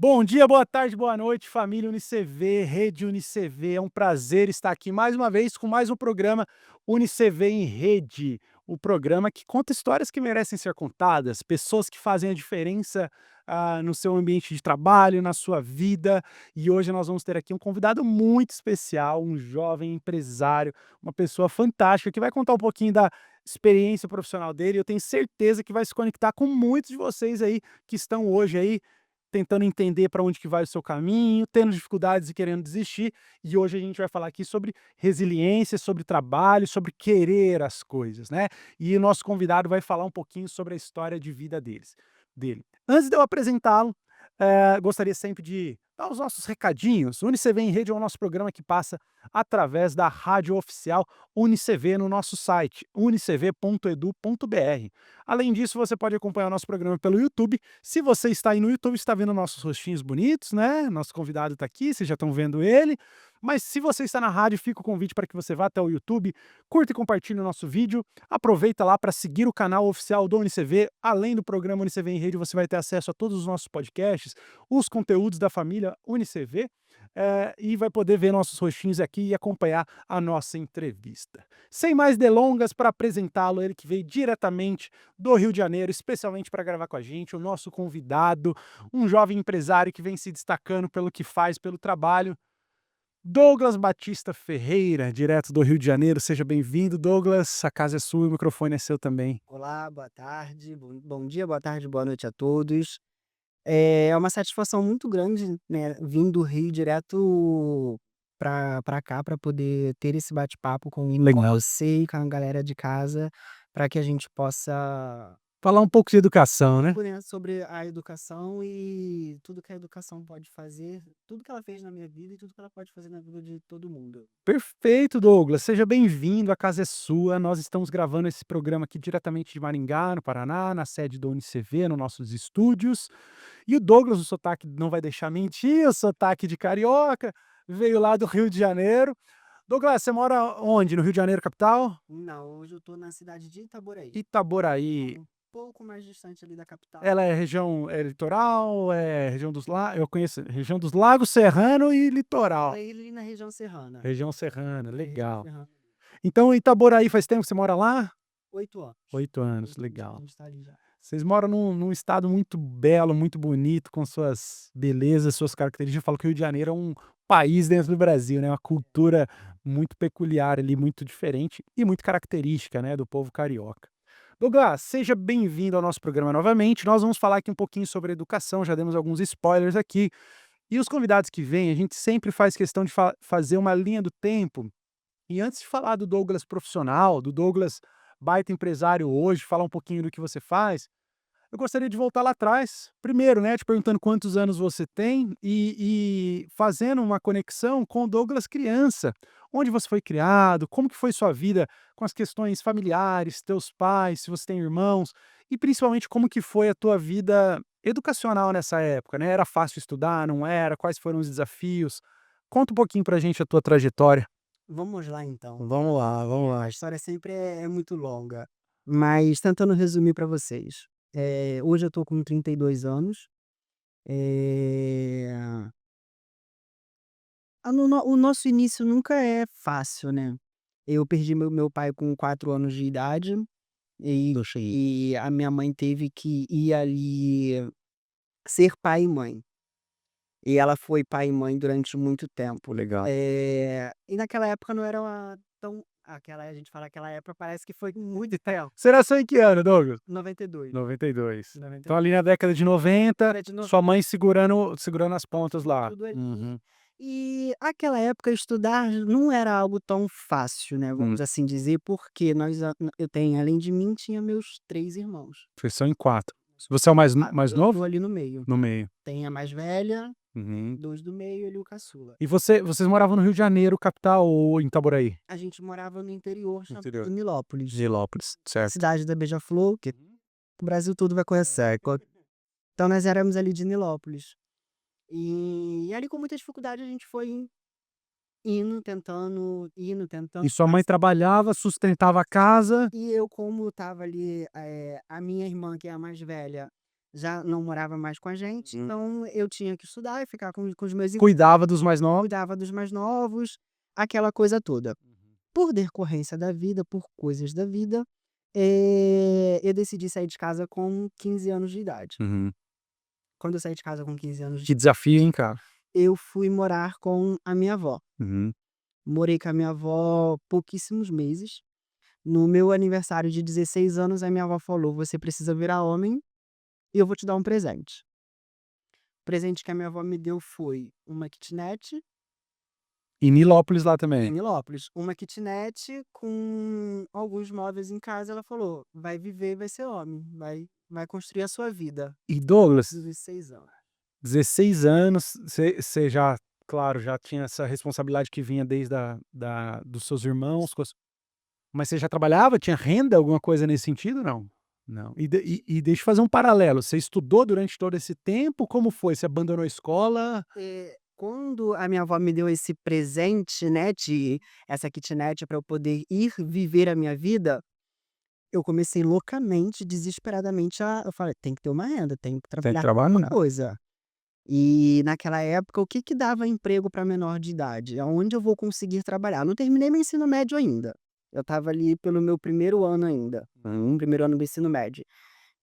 Bom dia, boa tarde, boa noite, família UniCV, Rede UniCV. É um prazer estar aqui mais uma vez com mais um programa UniCV em Rede. O programa que conta histórias que merecem ser contadas, pessoas que fazem a diferença no seu ambiente de trabalho, na sua vida. E hoje nós vamos ter aqui um convidado muito especial, um jovem empresário, uma pessoa fantástica que vai contar um pouquinho da experiência profissional dele. Eu tenho certeza que vai se conectar com muitos de vocês aí que estão hoje aí tentando entender para onde que vai o seu caminho, tendo dificuldades e querendo desistir. E hoje a gente vai falar aqui sobre resiliência, sobre trabalho, sobre querer as coisas, né? E o nosso convidado vai falar um pouquinho sobre a história de vida dele. Antes de eu apresentá-lo, gostaria sempre de dar os nossos recadinhos. O UniCV em Rede é o nosso programa que passa através da rádio oficial UniCV no nosso site, unicv.edu.br. Além disso, você pode acompanhar o nosso programa pelo YouTube. Se você está aí no YouTube, está vendo nossos rostinhos bonitos, né? Nosso convidado está aqui, vocês já estão vendo ele. Mas se você está na rádio, fica o convite para que você vá até o YouTube, curta e compartilhe o nosso vídeo. Aproveita lá para seguir o canal oficial do UniCV. Além do programa UniCV em Rede, você vai ter acesso a todos os nossos podcasts, os conteúdos da família UniCV, e vai poder ver nossos rostinhos aqui e acompanhar a nossa entrevista. Sem mais delongas, para apresentá-lo, ele que veio diretamente do Rio de Janeiro, especialmente para gravar com a gente, o nosso convidado, um jovem empresário que vem se destacando pelo que faz, pelo trabalho, Douglas Batista Ferreira, direto do Rio de Janeiro. Seja bem-vindo, Douglas. A casa é sua e o microfone é seu também. Olá, boa tarde, bom dia, boa tarde, boa noite a todos. É uma satisfação muito grande, né, vim do Rio direto para cá, para poder ter esse bate-papo com Legal. você e com a galera de casa, para que a gente possa Falar um pouco de educação, né? pouco, né, sobre a educação e tudo que a educação pode fazer, tudo que ela fez na minha vida e tudo que ela pode fazer na vida de todo mundo. Perfeito, Douglas. Seja bem-vindo, a casa é sua. Nós estamos gravando esse programa aqui diretamente de Maringá, no Paraná, na sede do UniCV, nos nossos estúdios. E o Douglas, o sotaque não vai deixar mentir, o sotaque de carioca, veio lá do Rio de Janeiro. Douglas, você mora onde? No Rio de Janeiro, capital? Não, hoje eu tô na cidade de Itaboraí, Itaboraí. um pouco mais distante ali da capital. Ela é região litoral, é região dos lagos, eu conheço região dos lagos, serrano e Ela litoral. é ali na região serrana. Região serrana, Na região legal. serrana. Então Itaboraí faz tempo que você mora lá? 8 anos. 8 anos, 8 anos que a legal. gente tá ali já. Vocês moram num estado muito belo, muito bonito, com suas belezas, suas características. Eu falo que o Rio de Janeiro é um país dentro do Brasil, né, uma cultura muito peculiar ali, muito diferente e muito característica, né, do povo carioca. Douglas, seja bem-vindo ao nosso programa novamente. Nós vamos falar aqui um pouquinho sobre educação, já demos alguns spoilers aqui. E os convidados que vêm, a gente sempre faz questão de fazer uma linha do tempo. E antes de falar do Douglas profissional, do Douglas baita empresário hoje, falar um pouquinho do que você faz, eu gostaria de voltar lá atrás. Primeiro, né, te perguntando quantos anos você tem e fazendo uma conexão com o Douglas criança. Onde você foi criado, como que foi sua vida com as questões familiares, teus pais, se você tem irmãos, e principalmente como que foi a tua vida educacional nessa época, né? Era fácil estudar, não era? Quais foram os desafios? Conta um pouquinho pra gente a tua trajetória. Vamos lá então. Vamos lá, vamos A lá. história sempre é muito longa, mas tentando resumir para vocês. Hoje eu tô com 32 anos, eh, a no no o nosso início nunca é fácil, né. Eu perdi meu pai com 4 anos de idade, e Puxa aí. e a minha mãe teve que ir ali ser pai e mãe. E ela foi pai e mãe durante muito tempo. Legal. E naquela época não era tão aquela a gente fala aquela época, parece que foi muito tempo. Você nasceu em que ano, Douglas? 92, 92. Então 92. ali na década de 90, Década de sua 90, mãe segurando as pontas lá. tudo ali. Uhum. E aquela época estudar não era algo tão fácil, né, vamos assim dizer, porque eu tenho além de mim, tinha meus 3 irmãos. Vocês são em 4. Você é o mais Eu tô novo? ali no meio. No meio. Tem a mais velha, Uhum. 2 do meio e ali o caçula. E vocês moravam no Rio de Janeiro, capital, ou em Itaboraí? A gente morava no interior No chamado interior. Nilópolis, Nilópolis, a certo. cidade da beija-flor, que o Brasil todo vai conhecer. Então nós éramos ali de Nilópolis. E ali com muita dificuldade a gente foi indo, tentando, E sua mãe mas trabalhava, sustentava a casa. e eu como estava ali, a minha irmã que é a mais velha, já não morava mais com a gente, então eu tinha que estudar e ficar com os meus irmãos, Cuidava dos mais novos. cuidava dos mais novos, aquela coisa toda. Por decorrência da vida, por coisas da vida, eu decidi sair de casa com 15 anos de idade. Uhum. Quando eu saí de casa com 15 anos Que desafio, hein, cara? eu fui morar com a minha avó. Uhum. Morei com a minha avó pouquíssimos meses. No meu aniversário de 16 anos, a minha avó falou: "Você precisa virar homem e eu vou te dar um presente". O presente que a minha avó me deu foi uma kitnet E Nilópolis lá em também. Nilópolis, uma kitnet com alguns móveis em casa. Ela falou: "Vai viver e vai ser homem, vai construir a sua vida". E Douglas, 16 anos. 16 anos, você já, claro, já tinha essa responsabilidade que vinha desde dos seus irmãos, mas você já trabalhava? Tinha renda, alguma coisa nesse sentido, não? Não. E deixa eu fazer um paralelo, você estudou durante todo esse tempo? Como foi? Você abandonou a escola? Quando a minha avó me deu esse presente, né, de essa kitnet para eu poder ir viver a minha vida, eu comecei loucamente, desesperadamente eu falei: "Tem que ter uma renda, tem que Tem que trabalhar com alguma trabalhar. coisa". E naquela época, o que que dava emprego para menor de idade? Aonde eu vou conseguir trabalhar? Não terminei meu ensino médio ainda. Eu estava ali pelo meu primeiro ano ainda, primeiro ano do ensino médio.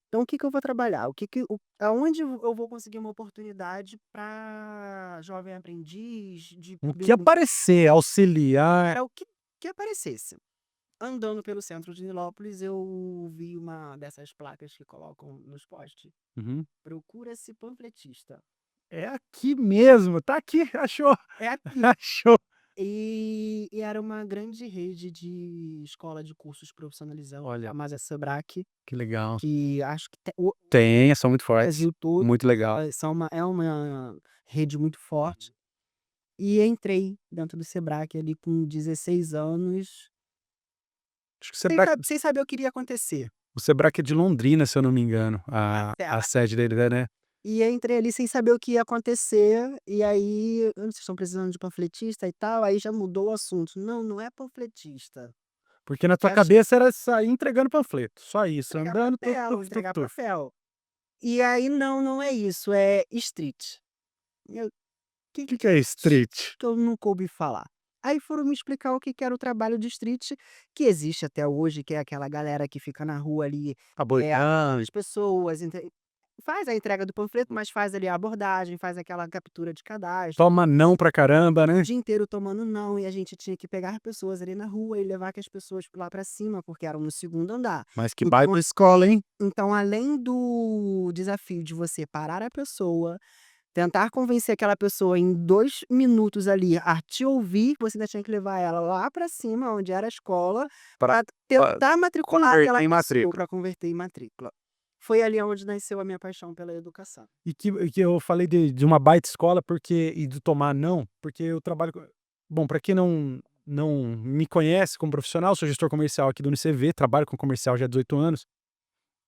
Então o que que eu vou trabalhar? O que que o Aonde eu vou conseguir uma oportunidade para jovem aprendiz, de O que bico aparecer, auxiliar. era o que aparecesse. Andando pelo centro de Nilópolis, eu vi uma dessas placas que colocam nos postes: Uhum. "Procura-se panfletista". É aqui mesmo, tá aqui, achou, É aqui. achou. E era uma grande rede de escola de cursos profissionalizantes, a Olha, famosa Sebrae, que legal. que acho que o Tem, são muito fortes. Brasil todo, Muito legal. é uma rede muito forte. E entrei dentro do Sebrae ali com 16 anos, Acho que sem saber o que iria acontecer. o Sebrae é de Londrina, se eu não me engano, a Até sede dele, né? E entrei ali sem saber o que ia acontecer, e aí: Vocês estão precisando de panfletista e tal?", aí já mudou o assunto: "Não, não é panfletista, Porque na tua quero cabeça era sair entregando panfleto, só isso, entregar andando, tuf, papel, tuf, tuf, entregar tuf. papel". E aí: "Não, não é isso, é street". Eu: O "Que que que é street? que eu nunca ouvi falar". Aí foram me explicar o que que era o trabalho de street, que existe até hoje, que é aquela galera que fica na rua ali, Abordagem. as pessoas, faz a entrega do panfleto, mas faz ali a abordagem, faz aquela captura de cadastro, Toma não pra caramba, o né? dia inteiro tomando não, e a gente tinha que pegar pessoas ali na rua e levar que as pessoas lá pra cima, porque eram no segundo andar. Mas que Então baita escola, hein? então além do desafio de você parar a pessoa, tentar convencer aquela pessoa em 2 minutos ali a te ouvir, você ainda tinha que levar ela lá pra cima, onde era a escola, Pra pra pra tentar matricular converter aquela em pessoa, matrícula. pra converter em matrícula. Foi ali onde nasceu a minha paixão pela educação. E que eu falei de uma baita escola, porque e de tomar não, porque eu trabalho com, bom, para quem não me conhece como profissional, sou gestor comercial aqui do UniCV, trabalho com comercial já há 18 anos,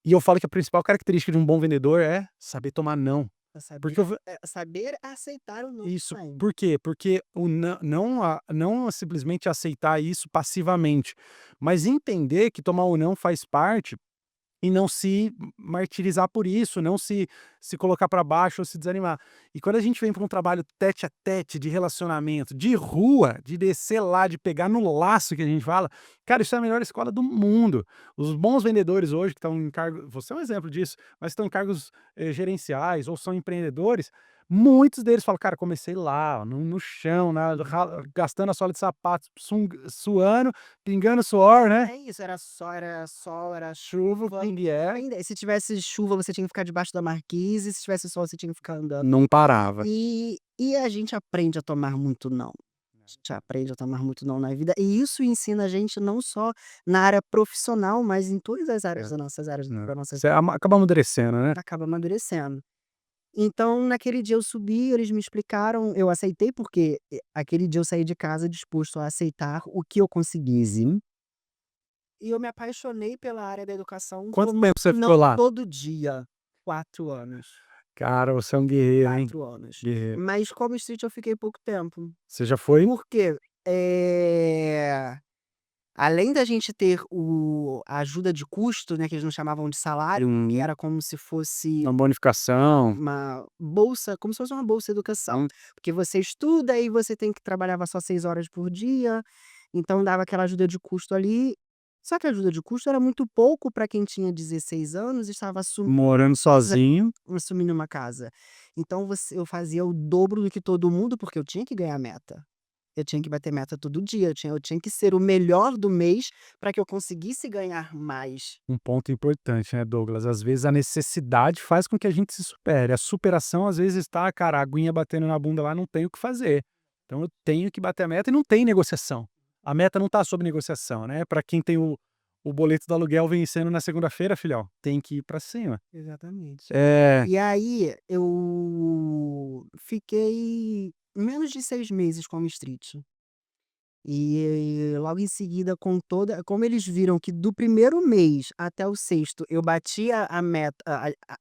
e eu falo que a principal característica de um bom vendedor é saber tomar não. Pra Porque eu saber aceitar o não isso, também. por quê? Porque o não simplesmente aceitar isso passivamente, mas entender que tomar o não faz parte. E não se martirizar por isso, não se colocar para baixo ou se desanimar. E quando a gente vem para um trabalho tete a tete, de relacionamento, de rua, de descer lá, de pegar no laço que a gente fala, cara, isso é a melhor escola do mundo. Os bons vendedores hoje que estão em cargo, você é um exemplo disso, mas estão em cargos, gerenciais ou são empreendedores, muitos deles falam: "Cara, comecei lá, ó, no chão, gastando a sola de sapato, suando, pingando suor, né, É isso, era sol, era chuva, chuva. quem vier". Ainda se tivesse chuva, você tinha que ficar debaixo da marquise, se tivesse sol, você tinha que ficar andando. Não parava. E a gente aprende a tomar muito não. A gente aprende a tomar muito não na vida, e isso ensina a gente não só na área profissional, mas em todas as áreas É, da nossa você vida, acaba amadurecendo, né. acaba amadurecendo. Então, naquele dia eu subi, eles me explicaram, eu aceitei, porque aquele dia eu saí de casa disposto a aceitar o que eu conseguisse. E eu me apaixonei pela área da educação, Quanto tomando tempo você não ficou lá? todo dia. 4 anos, Cara, você é um guerreiro, hein, 4 anos. guerreiro. Mas como street eu fiquei pouco tempo. Você já foi Por quê? Eh Além da gente ter a ajuda de custo, né, que eles não chamavam de salário, que Uhum. era como se fosse Uma bonificação. uma bolsa, como se fosse uma bolsa educação, porque você estuda e você tem que trabalhava só 6 horas por dia, então dava aquela ajuda de custo ali, só que a ajuda de custo era muito pouco para quem tinha 16 anos e estava Morando sozinho. assumindo uma casa. Então eu fazia o dobro do que todo mundo, porque eu tinha que ganhar meta. Eu tinha que bater meta todo dia, eu tinha que ser o melhor do mês para que eu conseguisse ganhar mais. Um ponto importante, né, Douglas? Às vezes a necessidade faz com que a gente se supere. A superação, às vezes, está, cara, a aguinha batendo na bunda lá, não tem o que fazer. Então eu tenho que bater a meta e não tem negociação. A meta não está sob negociação, né? Para quem tem o boleto do aluguel vencendo na segunda-feira, filhão, tem que ir para cima. Exatamente. É. E aí eu fiquei menos de 6 meses como street. E logo em seguida como eles viram que do primeiro mês até o sexto eu batia a meta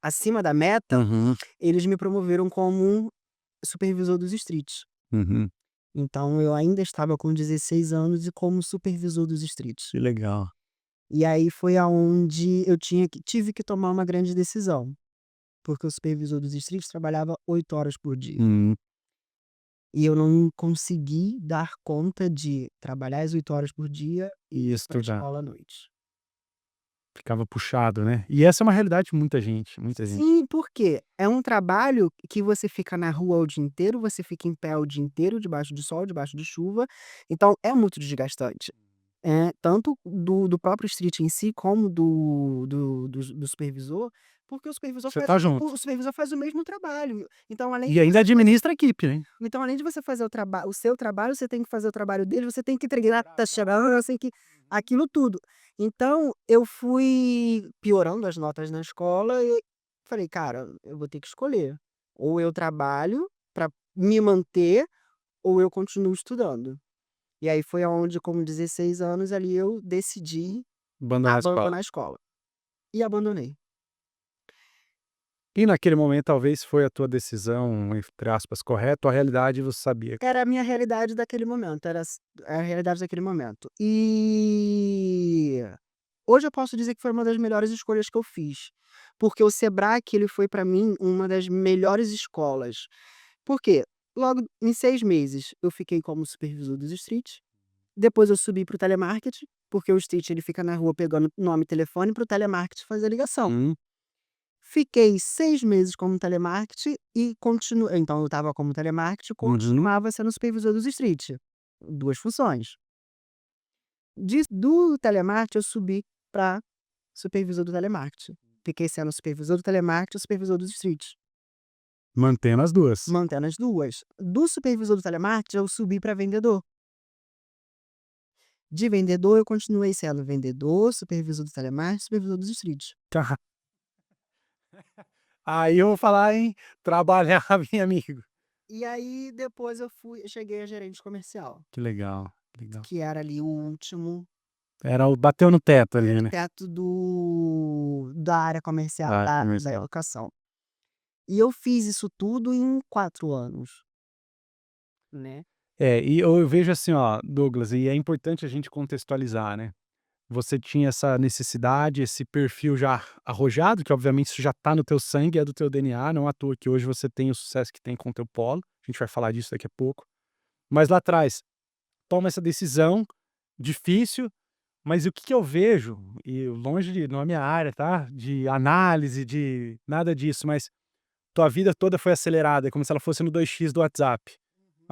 acima da meta, Uhum, eles me promoveram como supervisor dos streets. uhum. Então eu ainda estava com 16 anos e como supervisor dos streets. Que legal. E aí foi aonde eu tive que tomar uma grande decisão, porque o supervisor dos streets trabalhava 8 horas por dia. Uhum. E eu não consegui dar conta de trabalhar as 8 horas por dia e E ir para a estudar. escola à noite. Ficava puxado, né? E essa é uma realidade de muita gente, muita gente. Sim, porque é um trabalho que você fica na rua o dia inteiro, você fica em pé o dia inteiro, debaixo de sol, debaixo de chuva, então é muito desgastante. Tanto do próprio street em si, como do supervisor, porque Você tá junto. o supervisor faz o mesmo trabalho. Então além E de ainda você fazer administra a equipe, né? então além de você fazer o seu trabalho, você tem que fazer o trabalho dele, você tem que entregar taxas, você tem que aquilo tudo. Então eu fui piorando as notas na escola e falei: "Cara, eu vou ter que escolher, ou eu trabalho para me manter, ou eu continuo estudando". E aí foi aonde com 16 anos ali eu decidi Abandonar a escola. abandonar a escola. E abandonei. E naquele momento talvez foi a tua decisão, entre aspas, correta, ou a realidade você sabia. Era a minha realidade daquele momento, a realidade daquele momento. E hoje eu posso dizer que foi uma das melhores escolhas que eu fiz, porque o Sebrae ele foi para mim uma das melhores escolas. Por quê? Logo em 6 meses eu fiquei como supervisor dos streets, depois eu subi para o telemarketing, porque o street ele fica na rua pegando nome e telefone para o telemarketing fazer a ligação. Hum, Fiquei 6 meses como telemarketing e então eu estava como telemarketing e uhum. continuava sendo supervisor dos street, 2 funções. Do telemarketing eu subi para supervisor do telemarketing. Fiquei sendo supervisor do telemarketing e supervisor dos streets, Mantendo as duas. mantendo as 2. Do supervisor do telemarketing eu subi para vendedor. De vendedor eu continuei sendo vendedor, supervisor do telemarketing, supervisor dos streets. Tá. Aí eu vou falar, hein, trabalhar, meu amigo. E aí depois eu cheguei a gerente comercial, Que legal, que legal. que era ali o último Era o bateu no teto ali, né? teto da área comercial, Ah, da comercial. educação. E eu fiz isso tudo em 4 anos, né. É, e eu vejo assim, ó, Douglas, e é importante a gente contextualizar, né? Você tinha essa necessidade, esse perfil já arrojado, que obviamente isso já tá no teu sangue, é do teu DNA, não à toa que hoje você tem o sucesso que tem com o teu polo, a gente vai falar disso daqui a pouco. Mas lá atrás, toma essa decisão difícil, mas o que que eu vejo, e longe de não é minha área, tá, de análise, de nada disso, mas tua vida toda foi acelerada, é como se ela fosse no 2x do WhatsApp.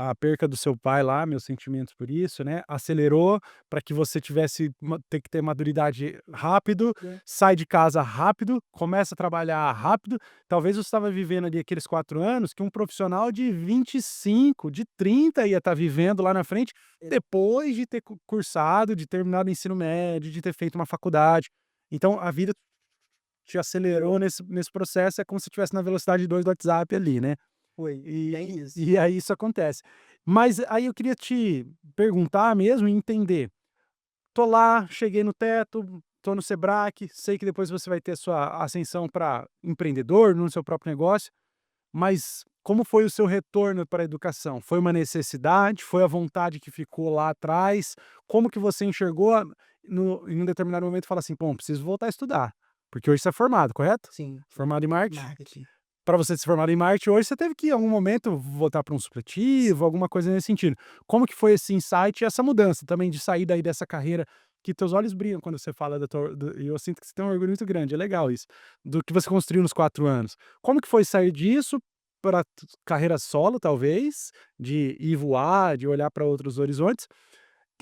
A perca do seu pai lá, meus sentimentos por isso, né, acelerou para que você tivesse ter que ter maturidade rápido, É. sai de casa rápido, começa a trabalhar rápido. Talvez você estava vivendo ali aqueles 4 anos que um profissional de 25, de 30 ia estar vivendo lá na frente, depois de ter cursado, de terminado o ensino médio, de ter feito uma faculdade. Então a vida te acelerou nesse processo, é como se estivesse na velocidade 2 do WhatsApp ali, né. Foi, bem E isso. e aí isso acontece. Mas aí eu queria te perguntar mesmo e entender, tô lá, cheguei no teto, tô no Sebrae, sei que depois você vai ter sua ascensão para empreendedor no seu próprio negócio, mas como foi o seu retorno para a educação? Foi uma necessidade? Foi a vontade que ficou lá atrás? Como que você enxergou em um determinado momento e fala assim: "Bom, preciso voltar a estudar", porque hoje você é formado, correto? Sim, Formado em marketing? marketing. Para você se formar em marketing hoje, você teve que em algum momento voltar para um supletivo, alguma coisa nesse sentido. Como que foi esse insight e essa mudança também de sair daí dessa carreira que teus olhos brilham quando você fala da tua e eu sinto que você tem um orgulho muito grande, é legal isso, do que você construiu nos 4 anos. Como que foi sair disso para carreira solo talvez, de ir voar, de olhar para outros horizontes,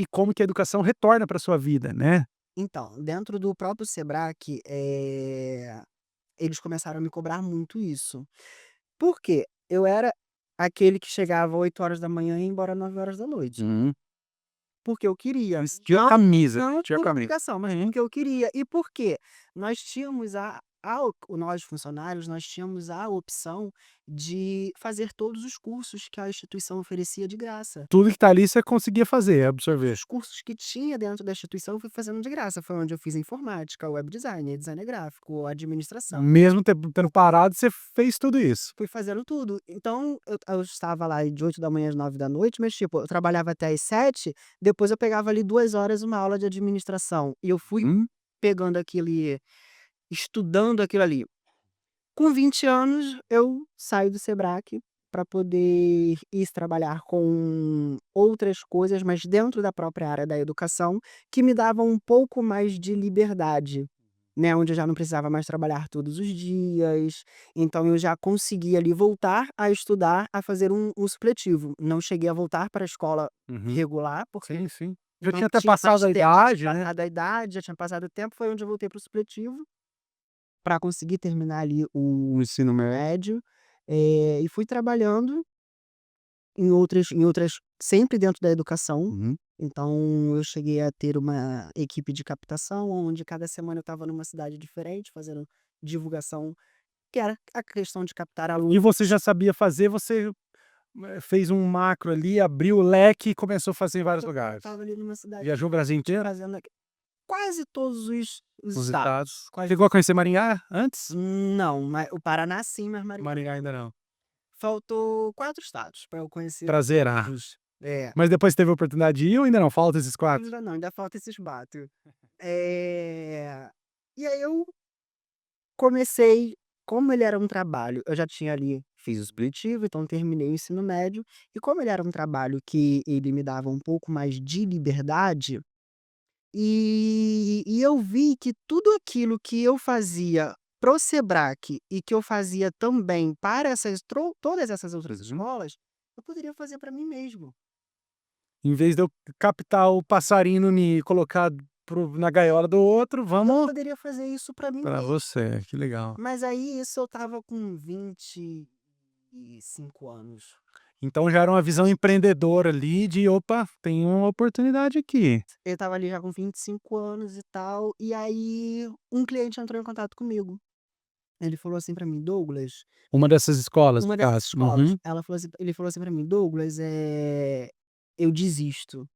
e como que a educação retorna para sua vida, né? Então, dentro do próprio Sebrae, eles começaram a me cobrar muito isso. Por quê? Eu era aquele que chegava 8 horas da manhã e ia embora 9 horas da noite. Uhum. Porque eu queria. Vestiu a camisa, Não vestiu a por camisa. obrigação, mas Uhum. porque eu queria. E por quê? Nós tínhamos nós funcionários, nós tínhamos a opção de fazer todos os cursos que a instituição oferecia de graça. Tudo que tá ali você conseguia fazer, Todos absorver. os cursos que tinha dentro da instituição eu fui fazendo de graça. Foi onde eu fiz informática, web design, design gráfico, administração. Mesmo tendo parado, você fez tudo isso. Fui fazendo tudo. Então, eu estava lá de 8 da manhã às 9 da noite, mas, tipo, eu trabalhava até às 7, depois eu pegava ali 2 horas uma aula de administração. E eu fui Hum. pegando aquele estudando aquilo ali. Com 20 anos, eu saio do Sebrae para poder ir trabalhar com outras coisas, mas dentro da própria área da educação, que me davam um pouco mais de liberdade, né, onde eu já não precisava mais trabalhar todos os dias, então eu já conseguia ali voltar a estudar, a fazer um supletivo. Não cheguei a voltar para a escola Uhum. regular, porque Sim, sim. Já não tinha até tinha passado mais a tempo, já idade, tinha né. passado a idade, já tinha passado o tempo, foi onde eu voltei para o supletivo, para conseguir terminar ali o ensino médio, e fui trabalhando em outras sempre dentro da educação. Uhum. Então eu cheguei a ter uma equipe de captação, onde cada semana eu estava numa cidade diferente, fazendo divulgação, que era a questão de captar E alunos. você já sabia fazer, você, fez um macro ali, abriu o leque e começou a fazer em vários Eu lugares. estava ali numa cidade Viajou o Brasil inteiro? fazendo quase todos os Os estados. estados. Chegou a conhecer Maringá antes? Não, o Paraná sim, mas Maringá Maringá ainda não. faltou 4 estados para eu conhecer Pra zerar. todos. É. Mas depois teve a oportunidade de ir ou ainda não? Falta esses 4? Ainda não, ainda falta esses bato. E aí eu comecei, como ele era um trabalho, eu já tinha ali fiz o supletivo, então terminei o ensino médio, e como ele era um trabalho que ele me dava um pouco mais de liberdade, e eu vi que tudo aquilo que eu fazia pro Sebrae e que eu fazia também para todas essas outras Uhum. escolas, eu poderia fazer para mim mesmo. Em vez de eu captar o passarinho no ninho e colocar na gaiola do outro, Eu vamos poderia fazer isso para mim pra mesmo. você, que legal. Mas aí isso eu estava com 25 anos. Então já era uma visão empreendedora ali de: "Opa, tem uma oportunidade aqui". Eu estava ali já com 25 anos e tal, e aí um cliente entrou em contato comigo. Ele falou assim pra mim: "Douglas", Uma dessas escolas, no uma dessas caso. escolas, Uhum. ele falou assim pra mim: "Douglas, eu desisto.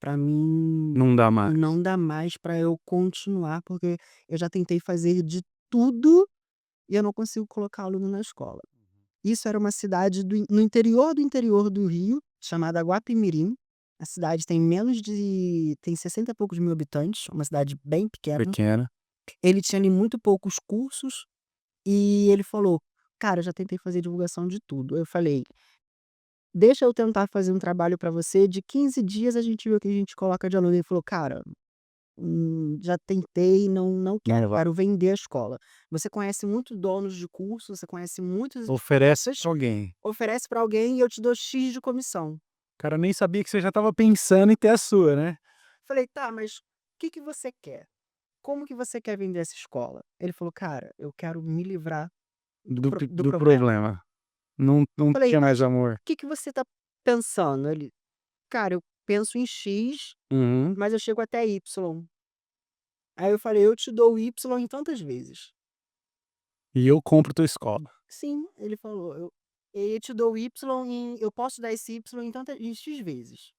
Pra mim Não dá mais. não dá mais pra eu continuar, porque eu já tentei fazer de tudo e eu não consigo colocar aluno na escola". Isso era uma cidade no interior do interior do Rio, chamada Guapimirim. A cidade tem 60 e poucos mil habitantes, uma cidade bem pequena. Pequena. Ele tinha ali muito poucos cursos, e ele falou: "Cara, eu já tentei fazer divulgação de tudo". Eu falei: "Deixa eu tentar fazer um trabalho pra você, de 15 dias a gente vê o que a gente coloca de aluno". Ele falou: "Cara, já tentei, não Não quero, vai. quero vender a escola. Você conhece muitos donos de curso, você conhece muitos Oferece pra alguém. oferece pra alguém e eu te dou X de comissão". O cara nem sabia que você já estava pensando em ter a sua, né. Falei: "Tá, mas o que que você quer? Como que você quer vender essa escola?". Ele falou: "Cara, eu quero me livrar do Do problema". problema. Não Falei: tinha "Mas mais o amor. que que você tá pensando?". Ele: "Cara, eu penso em X, Uhum. mas eu chego até Y". Aí eu falei: "Eu te dou o Y em tantas vezes". E eu compro tua escola. "Sim", ele falou, "eu te dou o Y eu posso dar esse Y em X vezes".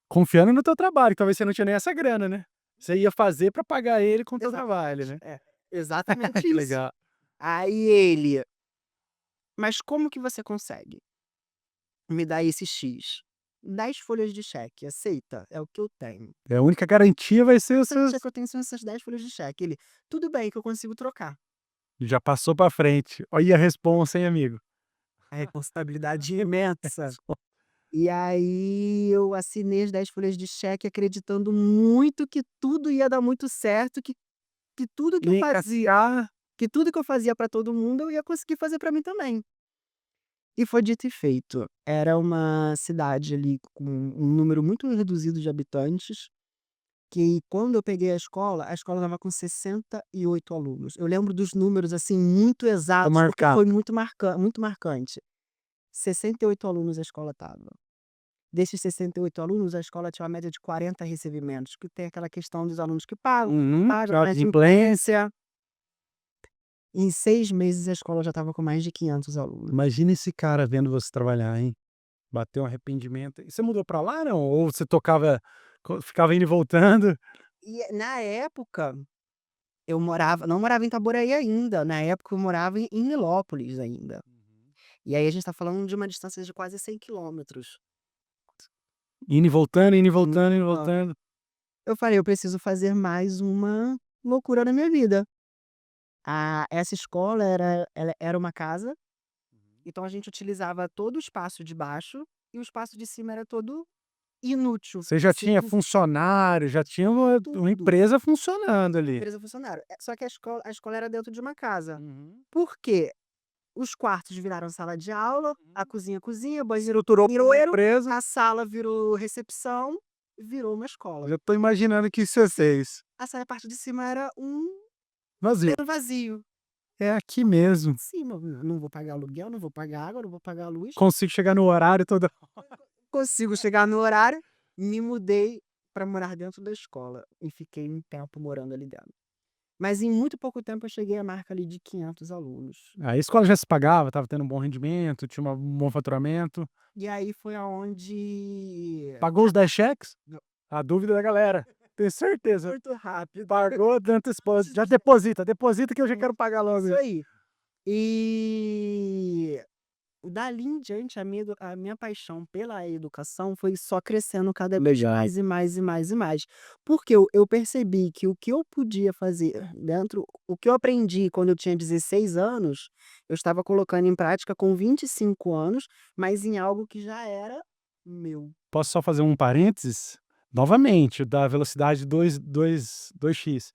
Confiando no teu trabalho, que talvez você não tinha nem essa grana, né. Você ia fazer pra pagar ele com o teu trabalho, Exatamente, né. exatamente Que isso. legal. Aí ele Mas como que você consegue me dar esse X? 10 folhas de cheque, aceita? É o que eu tenho. É, a única garantia vai ser os A garantia seus que eu tenho são essas 10 folhas de cheque. Ele: "Tudo bem que eu consigo trocar". já passou pra frente. Olha a responsa, hein, amigo. A responsabilidade é imensa. E aí eu assinei as 10 folhas de cheque acreditando muito que tudo ia dar muito certo, que tudo que eu Nem fazia casar. que tudo que eu fazia para todo mundo eu ia conseguir fazer para mim também. E foi dito e feito. Era uma cidade ali com um número muito reduzido de habitantes, que quando eu peguei a escola estava com 68 alunos. Eu lembro dos números, assim, muito Pra exatos, porque marcar. foi muito marcante. 68 alunos a escola estava. Desses 68 alunos, a escola tinha uma média de 40 recebimentos, que tem aquela questão dos alunos que pagam, não Uhum. pagam, Inadimplência. inadimplência. Em 6 meses a escola já estava com mais de 500 alunos. Imagina esse cara vendo você trabalhar, hein. Bateu um arrependimento. E você mudou pra lá, não? Ou você tocava ficava indo e voltando? E na época, eu não morava em Itaboraí ainda, na época eu morava em Nilópolis ainda. Uhum. E aí a gente tá falando de uma distância de quase 100 quilômetros. Indo e voltando, indo e Indo voltando, indo e e voltando. voltando. Eu falei: "Eu preciso fazer mais uma loucura na minha vida". Essa escola ela era uma casa, Uhum. então a gente utilizava todo o espaço de baixo e o espaço de cima era todo inútil, Você já tinha assim, funcionário, já tinha uma tudo. empresa funcionando ali. Empresa funcionário. Só que a escola era dentro de uma casa. Uhum. Por quê? Os quartos viraram sala de aula, a Uhum. cozinha, cozinha, banheiro, Estruturou como uma banheiro, empresa. a sala virou recepção, virou uma escola. Já tô imaginando que isso é vocês. A parte de cima era um Vazio. terreno vazio. É aqui mesmo. Cima, eu não vou pagar aluguel, não vou pagar água, não vou pagar luz. Consigo chegar no horário toda. Consigo chegar no horário, me mudei para morar dentro da escola e fiquei um tempo morando ali dentro. Mas em muito pouco tempo eu cheguei à marca ali de 500 alunos. A escola já se pagava, estava tendo um bom rendimento, tinha um bom faturamento. E aí foi aonde Pagou os 10 cheques? Não. A dúvida da galera. Tenho certeza. Muito rápido. Pagou, antecipa, já deposita, deposita que eu já quero pagar logo. Isso aí. E dali em diante a minha paixão pela educação foi só crescendo cada vez mais e mais e mais e mais. Porque eu percebi que o que eu podia fazer dentro o que eu aprendi quando eu tinha 16 anos, eu estava colocando em prática com 25 anos, mas em algo que já era meu. Posso só fazer um parênteses? Novamente, da velocidade dois x.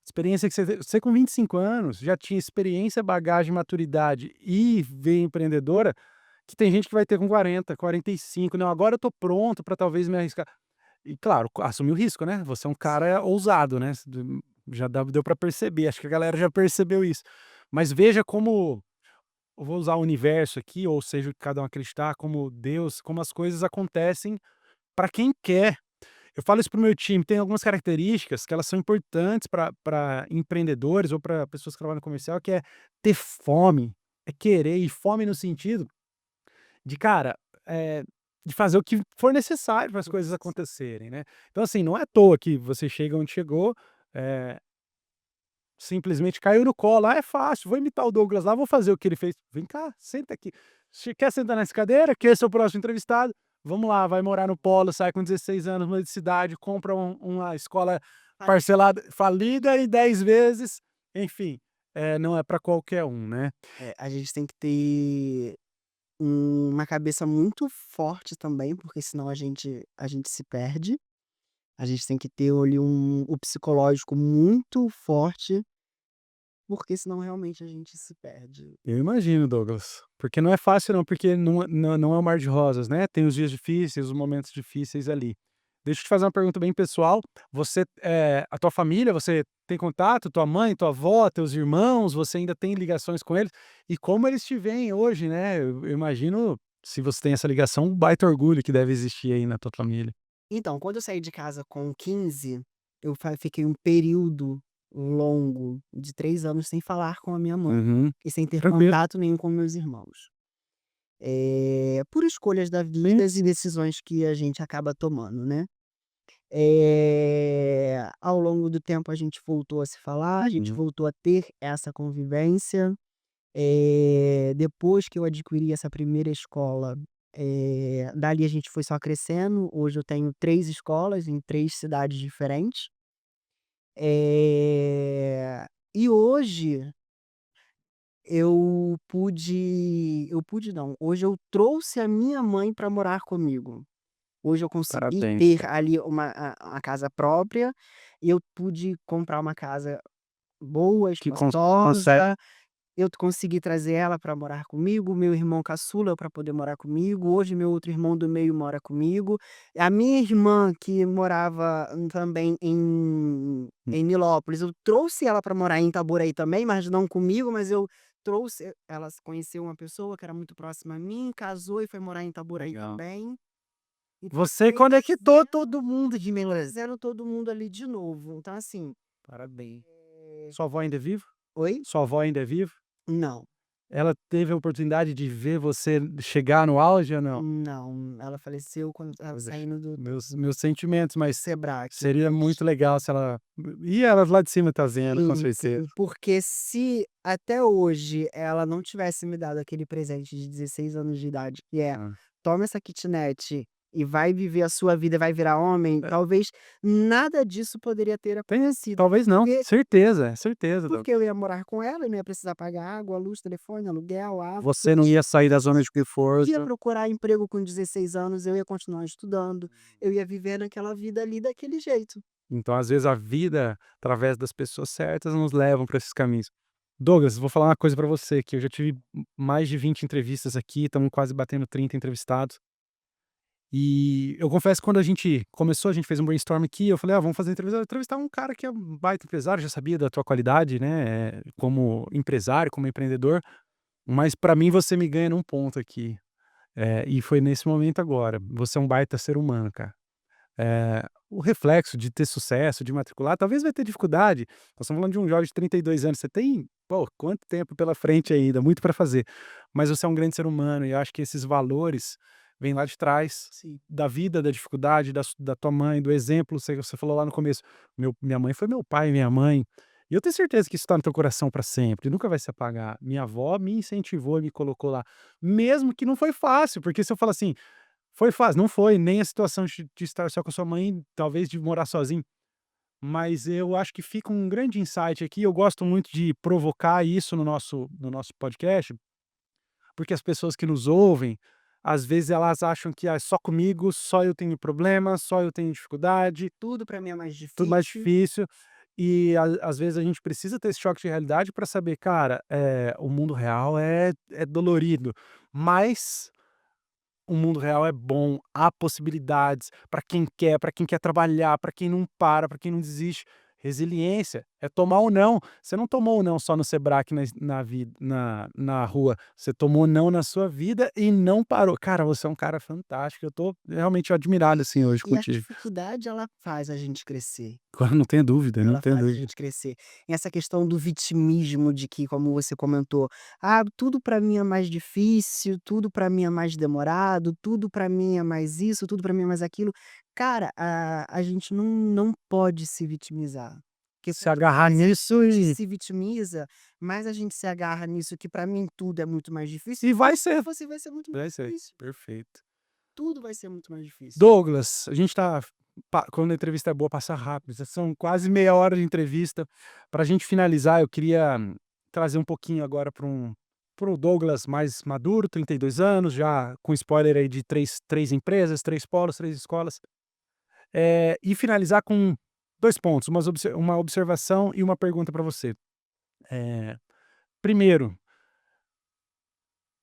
Experiência que você com 25 anos já tinha experiência, bagagem, maturidade e veia empreendedora, que tem gente que vai ter com 40, 45. Não, agora eu tô pronto para talvez me arriscar. E claro, assumir o risco, né, você é um cara ousado, né, já deu para perceber, acho que a galera já percebeu isso. Mas veja como, eu vou usar o universo aqui, ou seja, o que cada um acreditar, como Deus, como as coisas acontecem para quem quer. Eu falo isso para o meu time, tem algumas características que elas são importantes para empreendedores ou para pessoas que trabalham no comercial, que é ter fome, é querer, e fome no sentido de, cara, de fazer o que for necessário para as coisas acontecerem, né. Então, assim, não é à toa que você chega onde chegou, eh, simplesmente caiu no colo: "Ah, é fácil, vou imitar o Douglas lá, vou fazer o que ele fez". Vem cá, senta aqui. Você quer sentar nessa cadeira? Quer ser o próximo entrevistado? Vamos lá, vai morar no polo, sai com 16 anos, muda de cidade, compra uma escola parcelada falida em 10 vezes, enfim, não é para qualquer um, né. A gente tem que ter uma cabeça muito forte também, porque senão a gente se perde. A gente tem que ter ali o psicológico muito forte, porque senão realmente a gente se perde. Eu imagino, Douglas, porque não é fácil não, porque não é um mar de rosas, né, tem os dias difíceis, os momentos difíceis ali. Deixa eu te fazer uma pergunta bem pessoal, você, a tua família, você tem contato, tua mãe, tua avó, teus irmãos, você ainda tem ligações com eles? E como eles te veem hoje, né, eu imagino, se você tem essa ligação, um baita orgulho que deve existir aí na tua família. Então, quando eu saí de casa com 15, eu fiquei um período longo de 3 anos sem falar com a minha mãe Uhum. e sem ter Tranquilo. contato nenhum com meus irmãos. Por escolhas da vida e decisões que a gente acaba tomando, né. Ao longo do tempo a gente voltou a se falar, a gente voltou a ter essa convivência, Depois que eu adquiri essa primeira escola, dali a gente foi só crescendo, hoje eu tenho 3 escolas em 3 cidades diferentes. E hoje eu pude não, hoje eu trouxe a minha mãe para morar comigo. Hoje eu consegui Parabéns, ter cara. ali uma casa própria, e eu pude comprar uma casa boa, Que consegue espaçosa. Eu consegui trazer ela para morar comigo, meu irmão caçula para poder morar comigo, hoje meu outro irmão do meio mora comigo. A minha irmã que morava também em Nilópolis, eu trouxe ela para morar em Itaboraí também, mas não comigo, mas eu trouxe ela conheceu uma pessoa que era muito próxima a mim, casou e foi morar em Itaboraí legal. também. Então Você eles conectou fizeram todo mundo de Minas. fizeram todo mundo ali de novo. Então assim, Parabéns. eh Sua avó ainda é viva? oi? Sua avó ainda é viva? Não. Ela teve a oportunidade de ver você chegar no auge ou não? Não, ela faleceu quando estava Poxa, saindo meus sentimentos, do mas Sebrae. seria muito legal se ela e ela lá de cima tá vendo, com Sim, certeza. sim, porque se até hoje ela não tivesse me dado aquele presente de 16 anos de idade, que é: Hã. "Toma essa kitnet e vai viver a sua vida, vai virar homem", É, talvez nada disso poderia ter acontecido, talvez não, porque certeza, certeza, porque eu ia morar com ela, eu não ia precisar pagar água, luz, telefone, aluguel, água, você não ia sair da zona de ia conforto. procurar emprego com 16 anos, eu ia continuar estudando, eu ia viver naquela vida ali daquele jeito. Então, às vezes, a vida, através das pessoas certas, nos levam para esses caminhos. Douglas, vou falar uma coisa para você, que eu já tive mais de 20 entrevistas aqui, estamos quase batendo 30 entrevistados. E eu confesso que quando a gente começou, a gente fez um brainstorm aqui, eu falei: "Ah, vamos fazer entrevista", entrevistar um cara que é um baita empresário, já sabia da tua qualidade, né, como empresário, como empreendedor, mas para mim você me ganha num ponto aqui, e foi nesse momento agora. Você é um baita ser humano, cara. O reflexo de ter sucesso, de matricular, talvez vai ter dificuldade. Nós estamos falando de um jovem de 32 anos, você tem, pô, quanto tempo pela frente ainda, muito para fazer. Mas você é um grande ser humano e eu acho que esses valores vêm lá de trás, Sim. da vida, da dificuldade, da tua mãe, do exemplo, você falou lá no começo, minha mãe foi meu pai e minha mãe, e eu tenho certeza que isso está no teu coração para sempre, nunca vai se apagar. Minha avó me incentivou e me colocou lá, mesmo que não foi fácil, porque se eu falar assim: foi fácil, não foi, nem a situação de estar só com a sua mãe, talvez de morar sozinho, mas eu acho que fica um grande insight aqui, eu gosto muito de provocar isso no nosso podcast, porque as pessoas que nos ouvem, às vezes elas acham que: "Ah, só comigo, só eu tenho problema, só eu tenho dificuldade, Tudo pra mim é mais tudo mais difícil. difícil", e às vezes a gente precisa ter esse choque de realidade para saber: "Cara, o mundo real é dolorido", mas o mundo real é bom, há possibilidades para quem quer trabalhar, para quem não para, para quem não desiste. Resiliência é tomar o não. Você não tomou o não só no Sebrae na rua, você tomou não na sua vida e não parou. Cara, você é um cara fantástico, eu tô realmente admirado, assim, hoje E a contigo. dificuldade ela faz a gente crescer, Agora não tenha dúvida, não ela tenha faz a dúvida. gente crescer. E essa questão do vitimismo de que, como você comentou: "Ah, tudo pra mim é mais difícil, tudo pra mim é mais demorado, tudo pra mim é mais isso, tudo pra mim é mais aquilo". Cara, a gente não pode se vitimizar, porque Se quanto agarrar mais a nisso gente e se vitimiza, mais a gente se agarra nisso que pra mim tudo é muito mais difícil, e e vai pra ser, você vai ser muito mais vai ser. difícil. Perfeito. Tudo vai ser muito mais difícil. Douglas, a gente tá quando a entrevista é boa, passa rápido. Já são quase meia hora de entrevista. Para a gente finalizar, eu queria trazer um pouquinho agora para o Douglas mais maduro, 32 anos, já com spoiler aí de três empresas, 3 polos, 3 escolas. E finalizar com 2 pontos, uma observação e uma pergunta para você. Eh, Primeiro,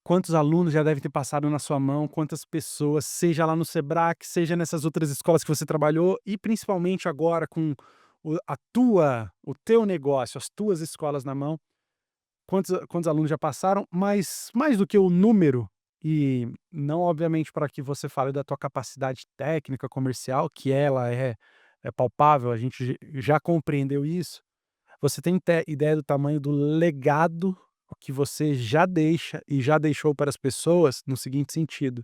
quantos alunos já devem ter passado na sua mão, quantas pessoas, seja lá no Sebrae, seja nessas outras escolas que você trabalhou e principalmente agora com o teu negócio, as tuas escolas na mão, quantos alunos já passaram, mas mais do que o número, e não obviamente para que você fale da tua capacidade técnica, comercial, que ela é palpável, a gente já compreendeu isso, você tem ideia do tamanho do legado que você já deixa e já deixou para as pessoas no seguinte sentido: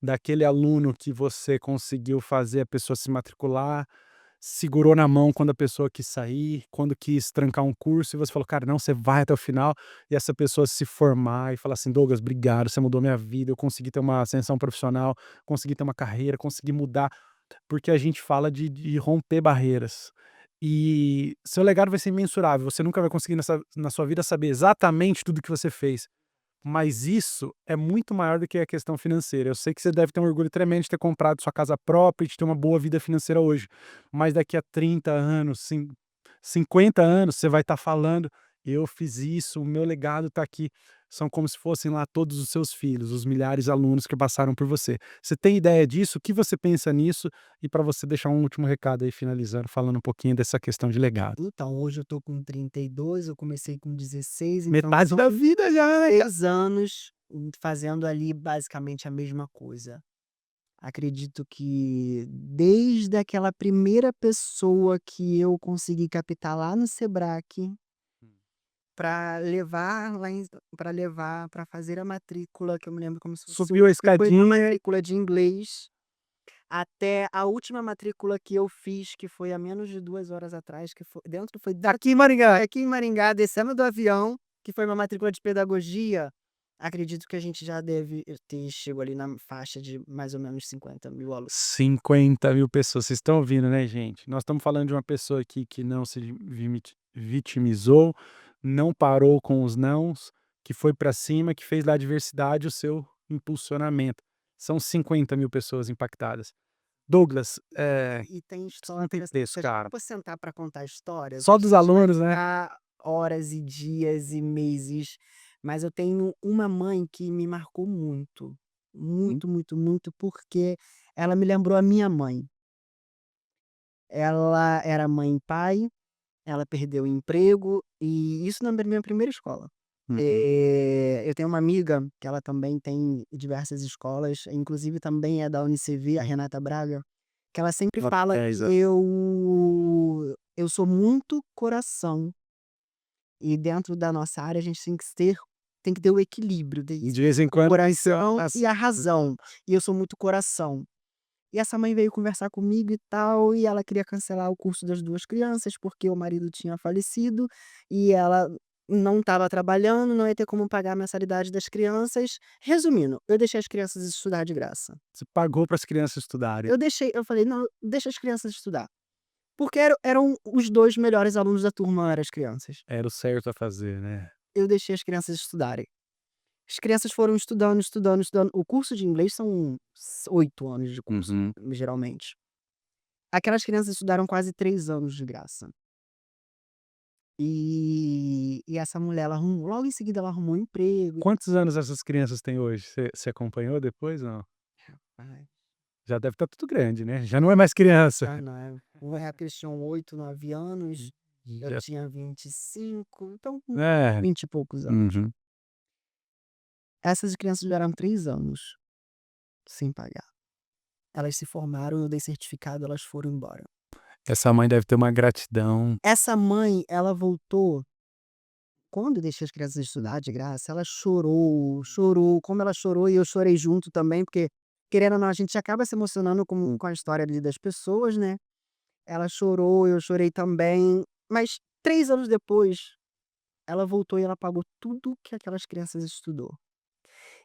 daquele aluno que você conseguiu fazer a pessoa se matricular, segurou na mão quando a pessoa quis sair, quando quis trancar um curso e você falou: "Cara, não, você vai até o final", e essa pessoa se formar e falar assim: "Douglas, obrigado, você mudou minha vida, eu consegui ter uma ascensão profissional, consegui ter uma carreira, consegui mudar", porque a gente fala de romper barreiras. E seu legado vai ser imensurável, você nunca vai conseguir na sua vida saber exatamente tudo que você fez, mas isso é muito maior do que a questão financeira. Eu sei que você deve ter um orgulho tremendo de ter comprado sua casa própria e de ter uma boa vida financeira hoje, mas daqui a 30 anos, 50 anos, você vai estar falando: "Eu fiz isso, o meu legado está aqui". São como se fossem lá todos os seus filhos, os milhares de alunos que passaram por você. Você tem ideia disso? O que você pensa nisso? E para você deixar um último recado aí, finalizando, falando um pouquinho dessa questão de legado. Então, hoje eu tô com 32, eu comecei com 16, então Metade são da vida já, né, cara? 6 anos, fazendo ali basicamente a mesma coisa. Acredito que desde aquela primeira pessoa que eu consegui captar lá no Sebrae, para levar lá para levar para fazer a matrícula, que eu me lembro como se fosse Subiu a que foi uma escadinha. matrícula de inglês, até a última matrícula que eu fiz, que foi há menos de 2 horas atrás, que foi Daqui em Maringá. aqui em Maringá, descendo do avião, que foi uma matrícula de pedagogia. Acredito que a gente já deve ter chego ali na faixa de mais ou menos 50.000 alunos. 50.000 pessoas, vocês estão ouvindo, né, gente? Nós estamos falando de uma pessoa aqui que não se vitimizou, não parou com os nãos, que foi para cima, que fez da adversidade o seu impulsionamento. São 50.000 pessoas impactadas. Douglas, E tem isso não tem histórias, preço, se a gente cara. for sentar para contar histórias, Só acho dos que a gente vai alunos, né? ficar horas e dias e meses, mas eu tenho uma mãe que me marcou muito, Hum. muito, muito, muito, porque ela me lembrou a minha mãe. Ela era mãe e pai, ela perdeu o emprego, e isso na minha primeira escola. Uhum. Eu tenho uma amiga que ela também tem diversas escolas, inclusive também é da UniCV, a Renata Braga, que ela sempre Nota fala 10, que é. eu sou muito coração, e dentro da nossa área a gente tem que ter o equilíbrio De vez em o quando tem que ser coração umas. e a razão, e eu sou muito coração. E essa mãe veio conversar comigo e tal, e ela queria cancelar o curso das 2 crianças, porque o marido tinha falecido, e ela não estava trabalhando, não ia ter como pagar a mensalidade das crianças. Resumindo, eu deixei as crianças estudar de graça. Você pagou para as crianças estudarem. Eu falei: "Não, deixa as crianças estudar", porque eram os 2 melhores alunos da turma, eram as crianças. Era o certo a fazer, né? Eu deixei as crianças estudarem. As crianças foram estudando, estudando, estudando. O curso de inglês são 8 anos de curso, Uhum. geralmente. Aquelas crianças estudaram quase 3 anos de graça. E essa mulher, ela arrumou logo em seguida ela arrumou um emprego. Quantos anos essas crianças têm hoje? Você acompanhou depois, não? Ai, Já deve estar tudo grande, né? Já não é mais criança. já não, uma época eles tinham 8, 9 anos, eu Já tinha 25, então com é. 20 e poucos anos. Uhum. Essas crianças duraram 3 anos sem pagar. Elas se formaram, eu dei certificado, elas foram embora. Essa mãe deve ter uma gratidão. Essa mãe, ela voltou quando eu deixei as crianças estudar de graça, ela chorou, chorou, como ela chorou e eu chorei junto também, porque, querendo ou não, a gente acaba se emocionando com a história ali das pessoas, né. Ela chorou, eu chorei também, mas 3 anos depois, ela voltou e ela pagou tudo que aquelas crianças estudou.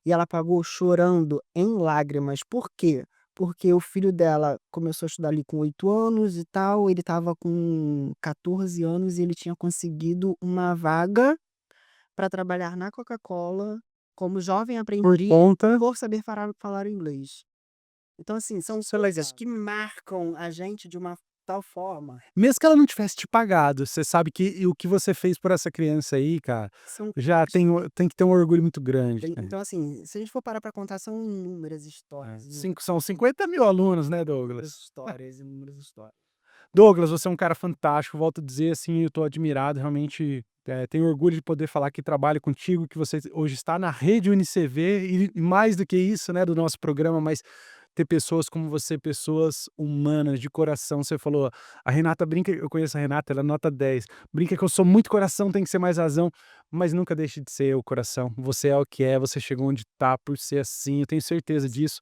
E ela pagou chorando em lágrimas, por quê? Porque o filho dela começou a estudar ali com 8 anos e tal, ele estava com 14 anos e ele tinha conseguido uma vaga para trabalhar na Coca-Cola como jovem Por aprendiz conta. por saber falar o inglês. Então, assim, são Isso é coisas legal. que marcam a gente de uma tal forma. Mesmo que ela não tivesse te pagado, você sabe que o que você fez por essa criança aí, cara, São já coisas tem que ter um orgulho muito grande, né? então, assim, se a gente for parar para contar, são inúmeras É. histórias, São 50.000 alunos, né, inúmeras Douglas? histórias, inúmeras histórias. Douglas, você é um cara fantástico, volto a dizer, assim, eu tô admirado, realmente, tenho orgulho de poder falar que trabalho contigo, que você hoje está na rede UniCV e mais do que isso, né, do nosso programa, mas ter pessoas como você, pessoas humanas, de coração. Você falou, a Renata brinca, eu conheço a Renata, ela é nota 10, brinca que eu sou muito coração, tem que ser mais razão, mas nunca deixe de ser o coração. Você é o que é, você chegou onde tá por ser assim, eu tenho certeza disso.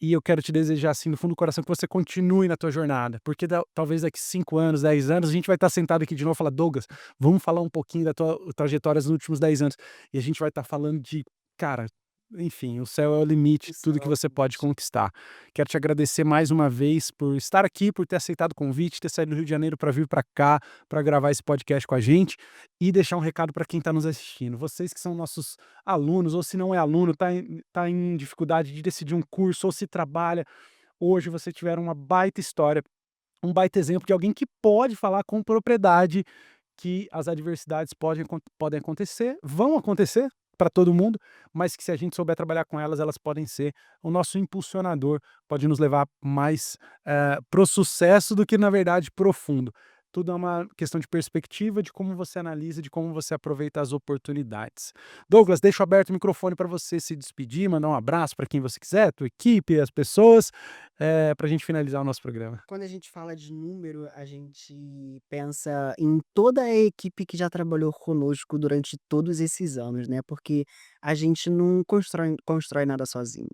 E eu quero te desejar, assim, no fundo do coração, que você continue na tua jornada, porque talvez daqui 5 anos, 10 anos, a gente vai estar sentado aqui de novo e falar: "Douglas, vamos falar um pouquinho da tua trajetória nos últimos 10 anos". E a gente vai estar falando de, cara, enfim, o céu é o limite, Isso tudo é que o você pode limite. conquistar. Quero te agradecer mais uma vez por estar aqui, por ter aceitado o convite, ter saído do Rio de Janeiro para vir para cá, para gravar esse podcast com a gente e deixar um recado para quem está nos assistindo. Vocês que são nossos alunos, ou se não é aluno, está em dificuldade de decidir um curso, ou se trabalha, hoje você tiver uma baita história, um baita exemplo de alguém que pode falar com propriedade que as adversidades podem acontecer, vão acontecer para todo mundo, mas que se a gente souber trabalhar com elas, elas podem ser o nosso impulsionador, pode nos levar mais para o sucesso do que, na verdade, profundo. Tudo é uma questão de perspectiva, de como você analisa, de como você aproveita as oportunidades. Douglas, deixo aberto o microfone para você se despedir, mandar um abraço para quem você quiser, tua equipe, as pessoas, para a gente finalizar o nosso programa. Quando a gente fala de número, a gente pensa em toda a equipe que já trabalhou conosco durante todos esses anos, né, porque a gente não constrói nada sozinho,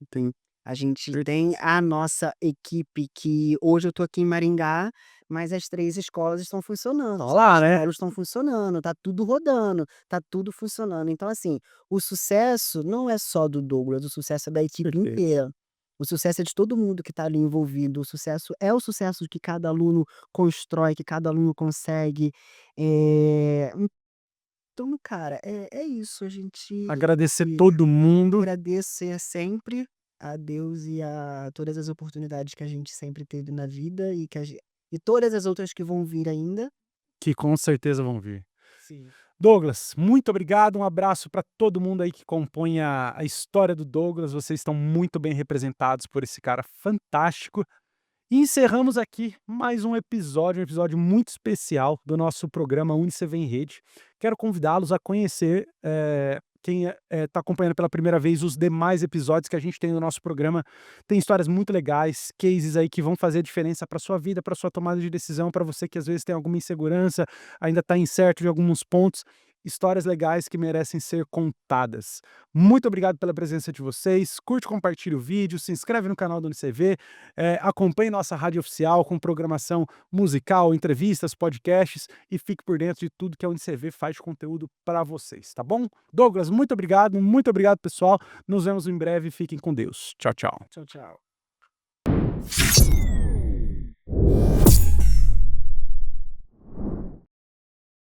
a gente tem a nossa equipe que hoje eu tô aqui em Maringá, mas as 3 escolas estão funcionando, Tá os lá, 3 né? polos estão funcionando, tá tudo rodando, tá tudo funcionando. Então, assim, o sucesso não é só do Douglas, o sucesso é da equipe Perfeito. inteira. O sucesso é de todo mundo que está ali envolvido, o sucesso é o sucesso que cada aluno constrói, que cada aluno consegue. Eh, então, cara, é isso, a gente Agradecer todo mundo. agradecer sempre a Deus e a todas as oportunidades que a gente sempre teve na vida e que e todas as outras que vão vir ainda. Que com certeza vão vir. Sim. Douglas, muito obrigado, um abraço para todo mundo aí que compõe a história do Douglas, vocês estão muito bem representados por esse cara fantástico. E encerramos aqui mais um episódio muito especial do nosso programa Unicef em Rede. Quero convidá-los a conhecer, quem está acompanhando pela primeira vez os demais episódios que a gente tem no nosso programa. Tem histórias muito legais, cases aí que vão fazer a diferença para sua vida, para sua tomada de decisão, para você que às vezes tem alguma insegurança, ainda está incerto de alguns pontos. Histórias legais que merecem ser contadas. Muito obrigado pela presença de vocês. Curte, compartilha o vídeo, se inscreve no canal do UniCV, acompanhe nossa rádio oficial com programação musical, entrevistas, podcasts e fique por dentro de tudo que a UniCV faz de conteúdo para vocês, tá bom? Douglas, muito obrigado, pessoal. Nos vemos em breve. Fiquem com Deus. Tchau, tchau. Tchau, tchau.